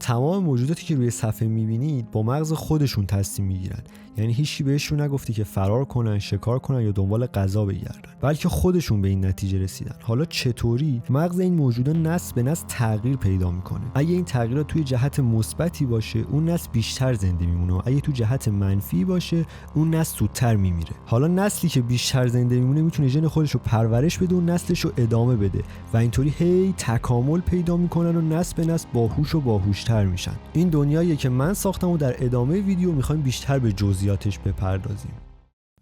تمام موجوداتی که روی صفحه میبینید با مغز خودشون تصمیم میگیرن. یعنی هیچی بهشون نگفته که فرار کنن، شکار کنن یا دنبال غذا بگردن، بلکه خودشون به این نتیجه رسیدن. حالا چطوری؟ مغز این موجودا نسل به نسل تغییر پیدا میکنه. اگه این تغییرات توی جهت مثبتی باشه، اون نسل بیشتر زنده میمونه، و اگه تو جهت منفی باشه، اون نسل زودتر میمیره. حالا نسلی که بیشتر زنده میمونه میتونه ژن خودش رو پرورش بده و نسلش رو ادامه بده و اینطوری هی تکامل پیدا میکنن و نسل به نسل باهوش و باهوشتر میشن. این دنیاییه که من ساختم و در ادامه ویدیو میخوایم بیشتر به جزئیاتش بپردازیم.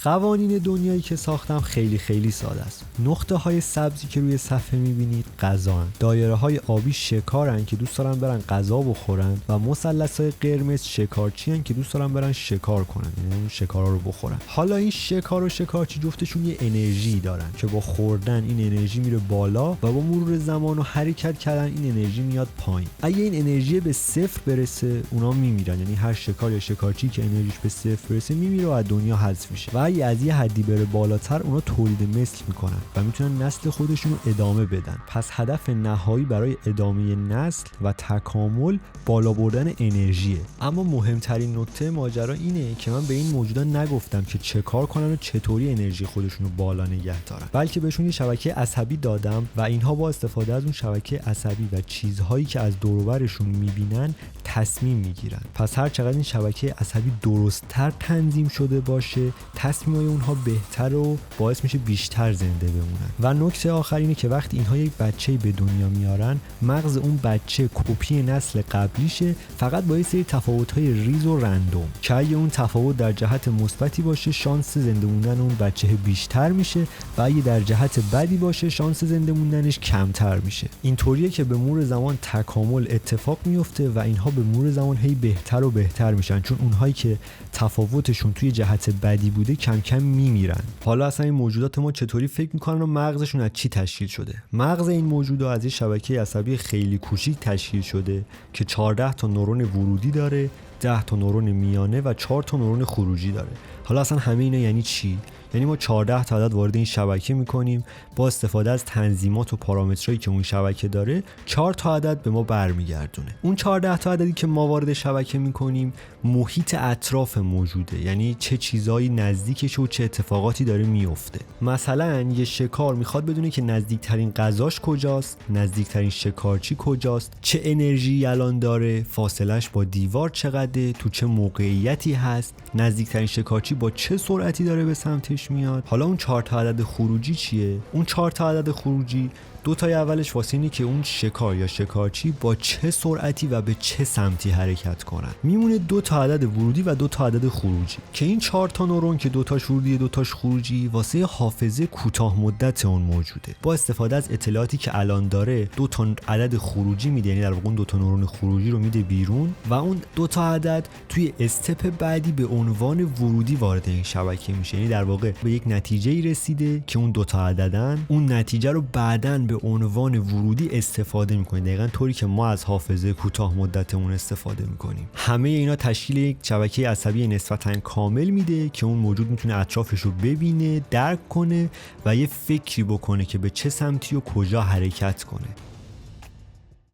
قوانین دنیایی که ساختم خیلی ساده است. نقطه های سبزی که روی صفحه میبینید غذا هن. دایره های آبی شکارن که دوست دارن برن غذا بخورن و مثلث های قرمز شکارچی هن که دوست دارن برن شکار کنن، یعنی اون شکارا رو بخورن. حالا این شکار و شکارچی جفتشون یه انرژی دارن که با خوردن این انرژی میره بالا و با مرور زمان و حرکت کردن این انرژی میاد پایین. اگه این انرژی به صفر برسه اونا میمیرن، یعنی هر شکار یا شکارچی که انرژیش به صفر برسه میمیره و از دنیا حذف میشه. و از یه حدی بره بالاتر اونا تولید مثل میکنن و میتونن نسل خودشون رو ادامه بدن. پس هدف نهایی برای ادامه نسل و تکامل بالا بردن انرژیه. اما مهمترین نکته ماجرا اینه که من به این موجودا نگفتم که چه کار کنن و چطوری انرژی خودشون رو بالا نگه دارن، بلکه بهشون یه شبکه عصبی دادم و اینها با استفاده از اون شبکه عصبی و چیزهایی که از دور و برشون میبینن تصمیم میگیرن. پس هر چقدر این شبکه عصبی درست‌تر تنظیم شده باشه، تصمیمای اونها بهتر و باعث میشه بیشتر زنده بمونن. و نکته آخر اینه که وقتی اینها یک بچه‌ای به دنیا میارن، مغز اون بچه کپی نسل قبلیشه، فقط با یه سری تفاوت‌های ریز و رندوم که اگه اون تفاوت در جهت مثبتی باشه شانس زنده موندن اون بچه بیشتر میشه و اگه در جهت بدی باشه شانس زنده موندنش کمتر میشه. اینطوریه که به مرور زمان تکامل اتفاق میفته و اینها به مرور زمان هی بهتر و بهتر میشن، چون اونهایی که تفاوتشون توی جهت بدی بوده کم کم میمیرن. حالا اصلا این موجودات ما چطوری فکر میکنن و مغزشون از چی تشکیل شده؟ مغز این موجودات از یه شبکه عصبی خیلی کوچیک تشکیل شده که 14 تا نورون ورودی داره، 10 تا نورون میانه و 4 تا نورون خروجی داره. حالا اصلا همه اینا یعنی چی؟ یعنی ما 14 تا عدد وارد این شبکه میکنیم، با استفاده از تنظیمات و پارامترایی که اون شبکه داره 4 تا عدد به ما برمیگردونه. اون 14 تا عددی که ما وارد شبکه میکنیم محیط اطراف موجوده، یعنی چه چیزایی نزدیکش و چه اتفاقاتی داره میفته. مثلا یه شکار میخواد بدونه که نزدیکترین غذاش کجاست، نزدیکترین شکارچی کجاست، چه انرژی الان داره، فاصلش با دیوار چقدره، تو چه موقعیتی هست، نزدیکترین شکارچی با چه سرعتی داره به سمتش میاد. حالا اون 4 تا عدد خروجی چیه؟ اون 4 تا عدد خروجی دو تای اولش واسه اینه که اون شکار یا شکارچی با چه سرعتی و به چه سمتی حرکت کنن. میمونه 2 تا عدد ورودی و 2 تا عدد خروجی که این 4 تا نورون که 2 تاش ورودی 2 تاش خروجی واسه حافظه کوتاه مدت اون موجوده. با استفاده از اطلاعاتی که الان داره 2 تا عدد خروجی میده، یعنی در واقع اون 2 تا نورون خروجی رو میده بیرون و اون 2 تا عدد توی استپ بعدی به عنوان ورودی وارد این شبکه میشه. یعنی در واقع به یک نتیجه‌ای رسیده که اون 2 تا عددن، اون نتیجه رو بعداً به عنوان ورودی استفاده میکنیم، دقیقاً طوری که ما از حافظه کوتاه مدتمون استفاده میکنیم. همه اینا تشکیل یک شبکه عصبی نسبتاً کامل میده که اون موجود میتونه اطرافش رو ببینه، درک کنه و یه فکری بکنه که به چه سمتی و کجا حرکت کنه.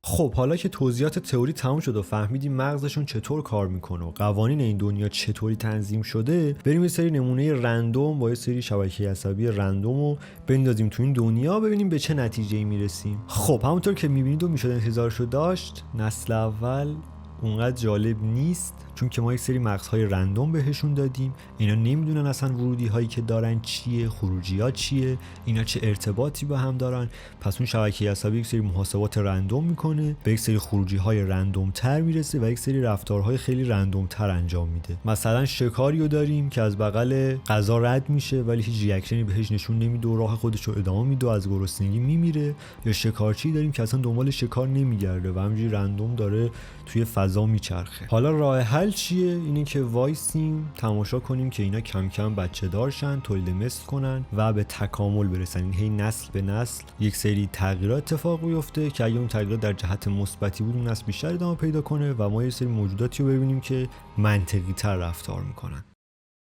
خب حالا که توضیحات تئوری تموم شد و فهمیدیم مغزشون چطور کار میکنه و قوانین این دنیا چطوری تنظیم شده، بریم یه سری نمونه رندوم با یه سری شبکه عصبی رندوم رو بندازیم تو این دنیا ببینیم به چه نتیجه‌ای میرسیم. خب همونطور که میبینید و میشد انتظارشو داشت، نسل اول اونقدر جالب نیست، چون که ما یک سری مغزهای رندوم بهشون دادیم. اینا نمیدونن اصلا ورودی هایی که دارن چیه، خروجی ها چیه، اینا چه ارتباطی با هم دارن. پس اون شبکه عصبی یک سری محاسبات رندوم میکنه، به یک سری خروجی های رندوم تر میرسه و یک سری رفتارهای خیلی رندوم تر انجام میده. مثلا شکاریو داریم که از بغل غذا رد میشه ولی هیچ ریاکشنی بهش نشون نمیده و راه خودش رو ادامه میده و از گرسنگی میمیره. یا شکارچی داریم که اصلا دنبال شکار نمیگرده و همینجوری رندوم داره توی فضا میچرخه. حالا راه حل چیه؟ اینه که وایسیم تماشا کنیم که اینا کم کم بچه دارشن، تولید مثل کنن و به تکامل برسن. این هی نسل به نسل یک سری تغییرات اتفاق میفته که اگه اون تغییرات در جهت مثبتی بود اون نسل بیشتر ادامه پیدا کنه و ما یه سری موجوداتی رو ببینیم که منطقی تر رفتار میکنن.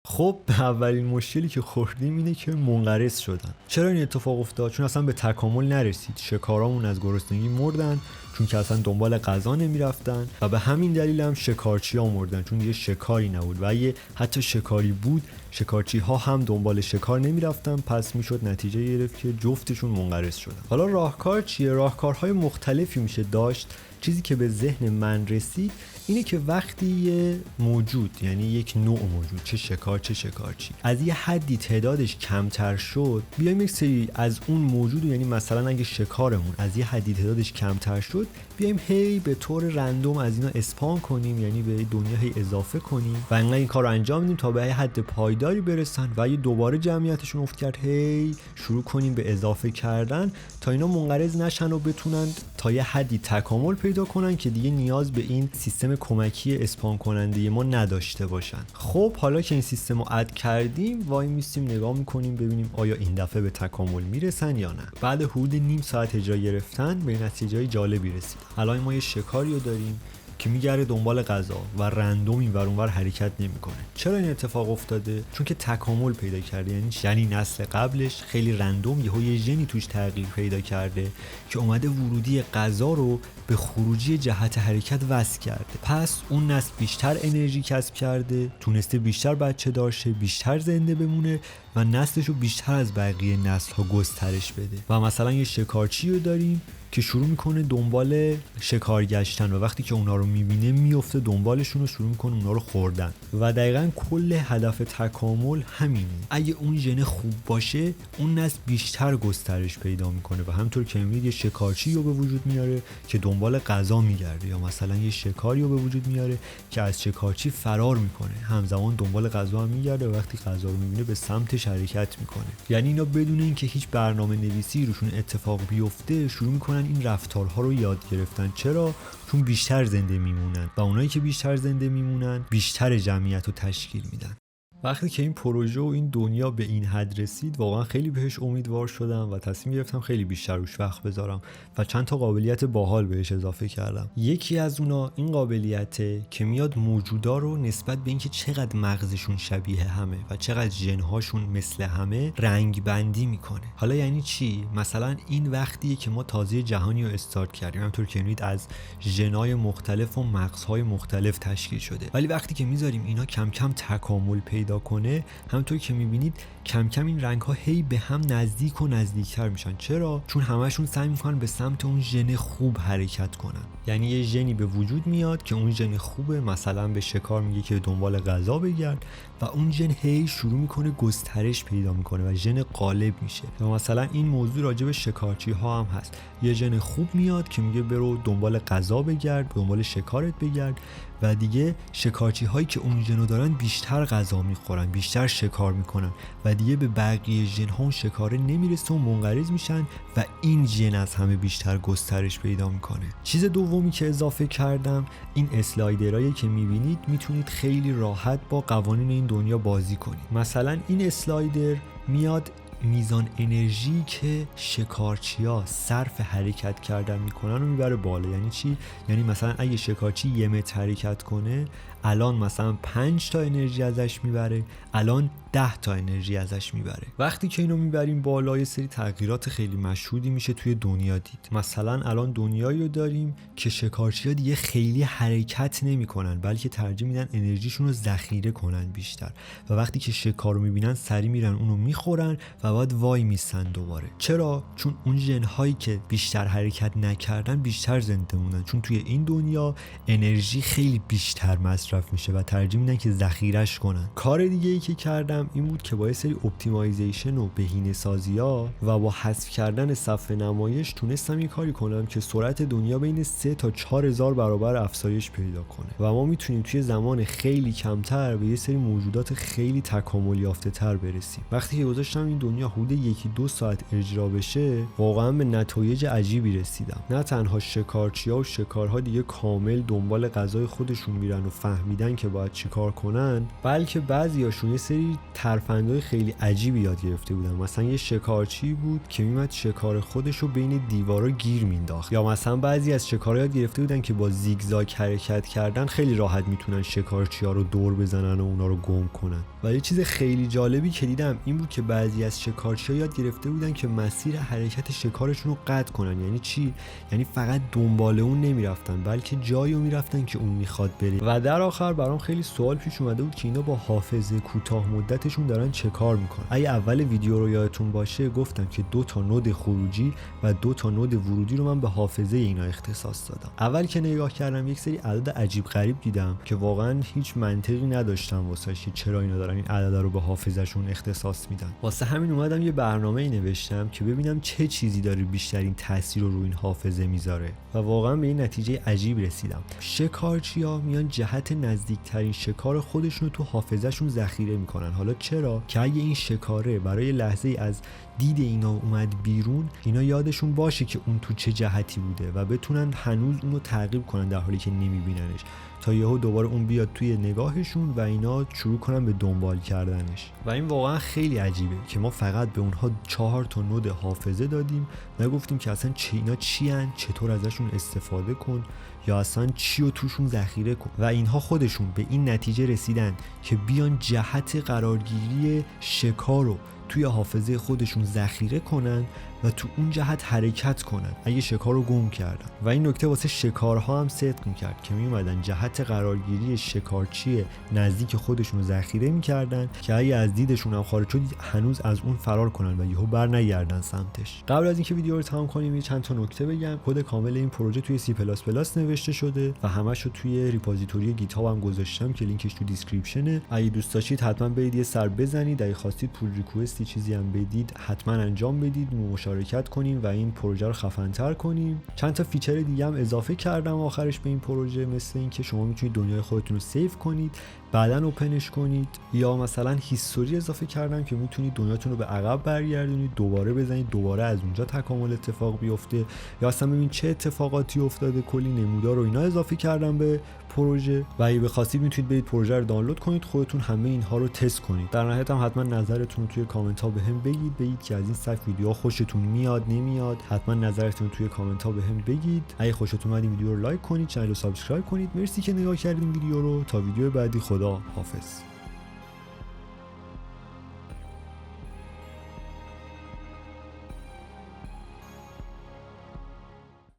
خب اولین مشکلی که خوردیم اینه که منقرض شدن. چرا این اتفاق افتاد؟ چون اصلا به تکامل نرسید. شکارامون از گرسنگی مردن، چون که اصلا دنبال غذا نمیرفتن و به همین دلیل هم شکارچی‌ها مردن، چون یه شکاری نبود و اگه حتی شکاری بود شکارچی‌ها هم دنبال شکار نمیرفتن، پس میشد نتیجه گرفت که جفتشون منقرض شدن. حالا راهکار چیه؟ راهکارهای مختلفی میشه داشت. چیزی که به ذهن من رسید اینه که وقتی یه موجود، یعنی یک نوع موجود، چه شکار چه شکارچی، از یه حدی تعدادش کمتر شد، بیایم یک سری از اون موجود، یعنی مثلا اگه شکارمون از یه حدی تعدادش کمتر شد، بیایم هی به طور رندوم از اینا اسپان کنیم، یعنی به دنیا هی اضافه کنیم و انقدر این کار رو انجام بدیم تا به یه حد پایداری برسن و اگه دوباره جمعیتشون افت کرد هی شروع کنیم به اضافه کردن تا اینا منقرض نشن و بتونن تا یه حدی تکامل پیدا کنن که دیگه نیاز به این سیستم کمکی اسپان کننده ما نداشته باشن. خب حالا که این سیستم رو اد کردیم، وای میستیم نگاه میکنیم ببینیم آیا این دفعه به تکامل میرسن یا نه. بعد حدود نیم ساعت اجرا گرفتن به نتیجه جالبی رسید. الان ما یه شکاری رو داریم که میگره دنبال غذا و رندوم اینور اونور حرکت نمیکنه. چرا این اتفاق افتاده؟ چون که تکامل پیدا کرده، یعنی نسل قبلش خیلی رندوم یه ژنی توش تغییر پیدا کرده که اومده ورودی غذا رو به خروجی جهت حرکت وصل کرده. پس اون نسل بیشتر انرژی کسب کرده، تونسته بیشتر بچه دار شه، بیشتر زنده بمونه و نسلش رو بیشتر از بقیه نسل ها گسترش بده. و مثلا یه شکارچی رو داریم که شروع میکنه دنبال شکار گشتن و وقتی که اونا رو میبینه میفته دنبالشون و شروع میکنه اونا رو خوردن. و دقیقاً کل هدف تکامل همینه. اگه اون ژن خوب باشه اون نسل بیشتر گسترش پیدا میکنه و همونطور که میبینید یه شکارچی رو به وجود میاره که دنبال غذا میگرده، یا مثلا یه شکاری رو به وجود میاره که از شکارچی فرار میکنه، همزمان دنبال غذا هم میگرده و وقتی غذا رو میبینه به سمتش حرکت میکنه. یعنی اینا بدون اینکه هیچ برنامه نویسی روشون اتفاق بیفته شروع میکنن این رفتارها رو یاد گرفتن. چرا؟ چون بیشتر زنده میمونن و اونایی که بیشتر زنده میمونن بیشتر جمعیت رو تشکیل میدن. وقتی که این پروژه و این دنیا به این حد رسید واقعا خیلی بهش امیدوار شدم و تصمیم گرفتم خیلی بیشتر روش وقت بذارم و چند تا قابلیت باحال بهش اضافه کردم. یکی از اونا این قابلیته که میاد موجودا رو نسبت به اینکه چقدر مغزشون شبیه همه و چقدر ژن‌هاشون مثل همه رنگ بندی میکنه. حالا یعنی چی؟ مثلا این وقتیه که ما تازه جهانی رو استارت کردیم، همونطور که می‌بینید از ژن‌های مختلف و مغزهای مختلف تشکیل شده، ولی وقتی که میذاریم اینا کم کم تکامل پیدا کنه، همونطور که میبینید کم کم این رنگ ها هی به هم نزدیک و نزدیکتر میشن. چرا؟ چون همشون سعی میکنن به سمت اون ژن خوب حرکت کنن. یعنی یه ژنی به وجود میاد که اون ژن خوبه، مثلا به شکار میگه که دنبال غذا بگرد و اون ژن هی شروع میکنه گسترش پیدا میکنه و ژن غالب میشه. و مثلا این موضوع راجع به شکارچی ها هم هست. یه ژن خوب میاد که میگه برو دنبال غذا بگرد، دنبال شکارت بگرد و دیگه شکارچی هایی که اون ژنو دارن بیشتر غذا میخورن، بیشتر شکار میکنن و دیگه به بقیه ژن ها اون شکاره نمیرسه و منقرض میشن و این ژن از همه بیشتر گسترش پیدا میکنه. چیز دومی که اضافه کردم این اسلایدرایی که میبینید، میتونید خیلی راحت با قوانین این دنیا بازی کنید. مثلا این اسلایدر میاد میزان انرژی که شکارچی‌ها صرف حرکت کردن میکنن رو میبره بالا. یعنی چی؟ یعنی مثلا اگه شکارچی 1 متر حرکت کنه، الان مثلا 5 تا انرژی ازش میبره، الان 10 تا انرژی ازش میبره. وقتی که اینو میبریم بالا یه سری تغییرات خیلی مشهودی میشه توی دنیا دید. مثلا الان دنیایی رو داریم که شکارچی‌ها دیگه خیلی حرکت نمیکنن، بلکه ترجیح میدن انرژیشون رو ذخیره کنن بیشتر و وقتی که شکار رو میبینن سری میرن اونو میخورن و بعد وای میسن دوباره. چرا؟ چون اون ژن‌هایی که بیشتر حرکت نکردن بیشتر زنده موندن، چون توی این دنیا انرژی خیلی بیشتر مصرف میشه و ترجیح میدن که ذخیره‌اش کنن. کار دیگه ای که کردم این بود که با یه سری اپتیمایزیشن و بهینه‌سازی‌ها و با حذف کردن صفحه نمایش تونستم یه کاری کنم که سرعت دنیا بین 3 تا 4000 برابر افزایش پیدا کنه و ما میتونیم توی زمان خیلی کمتر به یه سری موجودات خیلی تکامل یافته‌تر برسیم. وقتی که گذاشتم این دنیا حدود 1-2 ساعت اجرا بشه، واقعا به نتایج عجیبی رسیدم. نه تنها شکارچی‌ها و شکارها دیگه کامل دنبال غذای خودشون میرن و فهمیدن که باید چیکار کنن، بلکه بعضیاشون یه سری ترفندهای خیلی عجیبی یاد گرفته بودن. مثلا یه شکارچی بود که میمد شکار خودش رو بین دیوارا گیر مینداخت، یا مثلا بعضی از شکارها یاد گرفته بودن که با زیگزاگ حرکت کردن خیلی راحت میتونن شکارچی‌ها رو دور بزنن و اونا رو گم کنن. و یه چیز خیلی جالبی که دیدم این بود که بعضی از شکارچی‌ها یاد گرفته بودن که مسیر حرکت شکارشون رو قطع کنن. یعنی چی؟ یعنی فقط دنبال اون نمیرفتن بلکه جایی رو میرفتن که اون میخواد بره. و در آخر برام خیلی سوال پیش اومده بود که اینا با حافظه کوتاه مدتشون دارن چه کار میکنن. اگه اول ویدیو رو یادتون باشه گفتم که 2 تا نود خروجی و 2 تا نود ورودی رو من به حافظه اینا اختصاص دادم. اول که نگاه کردم یک سری عدد عجیب غریب دیدم که واقعا هیچ منطقی نداشتم واسش که چرا اینا دارن این عدد رو به حافظه‌شون اختصاص میدن. واسه همین اومدم یه برنامه‌ای نوشتم که ببینم چه چیزی داره بیشترین تاثیر رو روی این حافظه میذاره و واقعا به این نتیجه عجیب رسیدم. شکارچی‌ها میان جهت نزدیکترین شکار خودشون رو تو حافظه‌شون ذخیره میکنن. حالا چرا؟ که اگه این شکاره برای لحظه از دید اینا اومد بیرون، اینا یادشون باشه که اون تو چه جهتی بوده و بتونن هنوز اونو تعقیب کنن در حالی که نمیبیننش، تا یهو دوباره اون بیاد توی نگاهشون و اینا شروع کنن به دنبال کردنش. و این واقعا خیلی عجیبه که ما فقط به اونها 4 تا نود حافظه دادیم، نگفتیم که اصلا اینا چی ان، چطور ازشون استفاده کن یا اصلا چی رو توشون ذخیره کن. و اینها خودشون به این نتیجه رسیدن که بیان جهت قرارگیری شکار رو توی حافظه خودشون ذخیره کنن و تو اون جهت حرکت کنن اگه شکار رو گم کردن. و این نکته واسه شکارها هم صدق میکرد که میومدن جهت قرارگیری شکارچی نزدیک خودشون رو ذخیره میکردن که اگه از دیدشون هم خارج شد هنوز از اون فرار کنن و یهو بر نگردن سمتش. قبل از اینکه ویدیو رو تمام کنیم چند تا نکته بگم. کد کامل این پروژه توی C++ نوشته شده و همه‌شو توی ریپوزیتوری گیت هاب هم گذاشتم که لینکش تو دیسکریپشنه. اگه دوست داشتید حتما برید یه سر بزنید. اگه خواستید پول ریکوئستی چیزی هم بدید حتما انجام بدید، مشارکت کنیم و این پروژه رو خفن‌تر کنیم. چند تا فیچر دیگه هم اضافه کردم آخرش به این پروژه، مثل اینکه شما میتونید دنیای خودتون رو سیو کنید بعدن اوپنش کنید، یا مثلا هیستوری اضافه کردم که میتونید دنیاتون رو به عقب برگردونید، دوباره بزنید دوباره از اونجا تکامل اتفاق بیفته، یا اصلا ببینید چه اتفاقاتی افتاده. کلی نمودار و اینا اضافه کردم به پروژه و اگه بخواستید میتونید برید پروژه رو دانلود کنید خودتون همه اینها رو تست کنید. در نهایت هم حتما نظرتون رو توی کامنت ها بهم بگید که از این سبک ویدیوها خوشتون میاد نمیاد. حتما نظرتون رو توی کامنت ها بهم بگید. اگه خوشتون اومد این ویدیو رو لایک کنید، چنل رو سابسکرایب کنید. مرسی که نگاه کردین ویدیو رو. تا ویدیو بعدی، خدا حافظ.